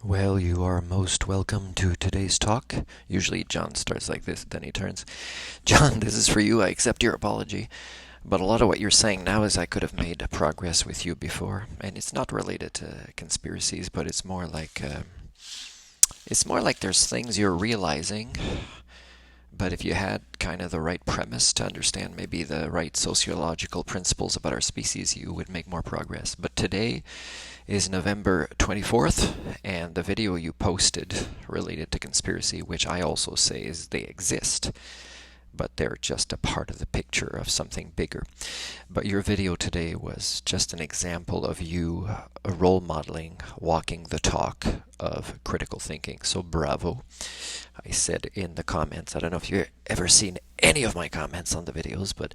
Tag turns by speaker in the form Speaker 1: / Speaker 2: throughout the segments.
Speaker 1: Well, you are most welcome to today's talk. Usually John starts like this, then he turns. John, this is for you. I accept your apology. But a lot of what you're saying now is I could have made progress with you before, and it's not related to conspiracies, but it's more like there's things you're realizing, but if you had kind of the right premise to understand maybe the right sociological principles about our species, you would make more progress. But today is November 24th, and the video you posted related to conspiracy, which I also say is they exist, but they're just a part of the picture of something bigger. But your video today was just an example of you role modeling, walking the talk of critical thinking. So bravo. I said in the comments, I don't know if you've ever seen any of my comments on the videos, but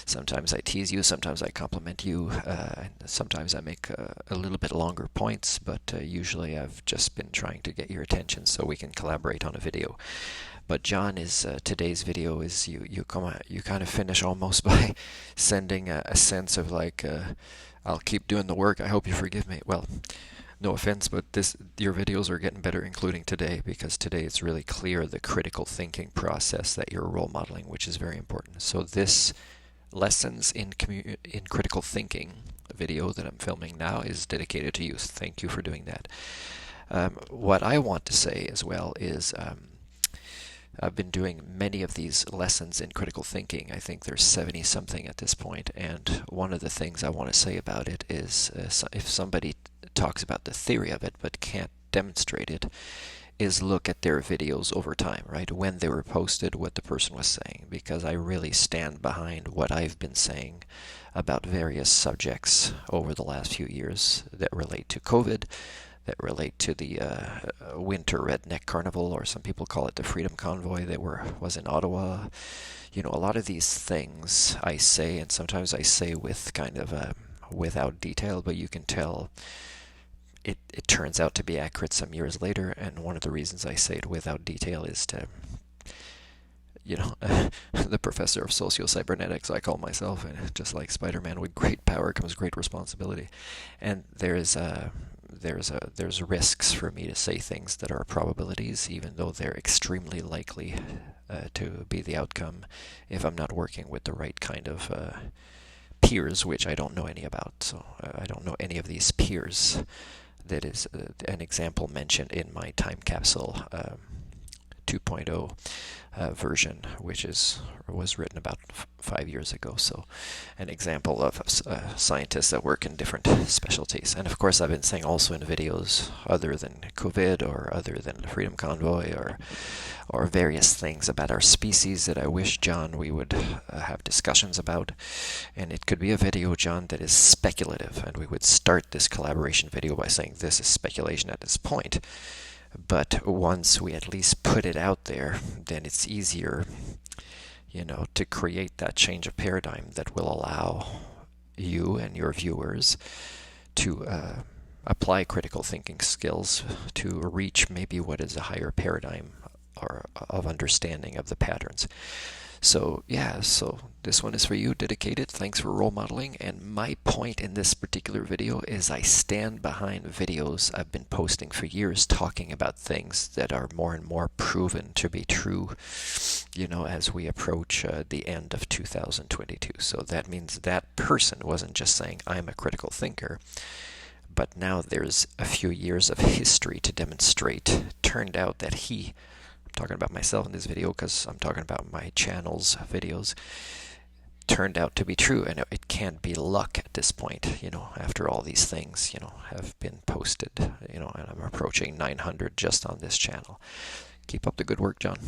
Speaker 1: sometimes I tease you, sometimes I compliment you, and sometimes I make a little bit longer points, but usually I've just been trying to get your attention so we can collaborate on a video. But John, is today's video is you kind of finish almost by sending a sense of like, I'll keep doing the work, I hope you forgive me. Well, no offense, but your videos are getting better, including today, because today it's really clear the critical thinking process that you're role modeling, which is very important. So this lessons in critical thinking video that I'm filming now is dedicated to you. Thank you for doing that. What I want to say as well is I've been doing many of these lessons in critical thinking. I think there's 70 something at this point, and one of the things I want to say about it is if somebody talks about the theory of it but can't demonstrate it, is look at their videos over time, right? When they were posted, what the person was saying, because I really stand behind what I've been saying about various subjects over the last few years that relate to COVID, that relate to the Winter Redneck Carnival, or some people call it the Freedom Convoy that was in Ottawa. You know, a lot of these things I say, and sometimes I say with kind of without detail, but you can tell it turns out to be accurate some years later. And one of the reasons I say it without detail is to, the professor of socio-cybernetics I call myself, and just like Spider-Man, with great power comes great responsibility. And there's risks for me to say things that are probabilities, even though they're extremely likely to be the outcome if I'm not working with the right kind of peers, which I don't know any about. So I don't know any of these peers. That is an example mentioned in my time capsule 2.0 version, which was written about 5 years ago. So an example of scientists that work in different specialties. And of course I've been saying also in videos other than COVID or other than the Freedom Convoy or various things about our species that I wish, John, we would have discussions about. And it could be a video, John, that is speculative, and we would start this collaboration video by saying this is speculation at this point. But once we at least put it out there, then it's easier, to create that change of paradigm that will allow you and your viewers to apply critical thinking skills to reach maybe what is a higher paradigm or of understanding of the patterns. So yeah, so this one is for you, dedicated. Thanks for role modeling. And my point in this particular video is I stand behind videos I've been posting for years talking about things that are more and more proven to be true, as we approach the end of 2022. So that means that person wasn't just saying I'm a critical thinker, but now there's a few years of history to demonstrate. Turned out that I'm talking about myself in this video because I'm talking about my channel's videos, turned out to be true, and it can't be luck at this point, after all these things, have been posted, and I'm approaching 900 just on this channel. Keep up the good work, John.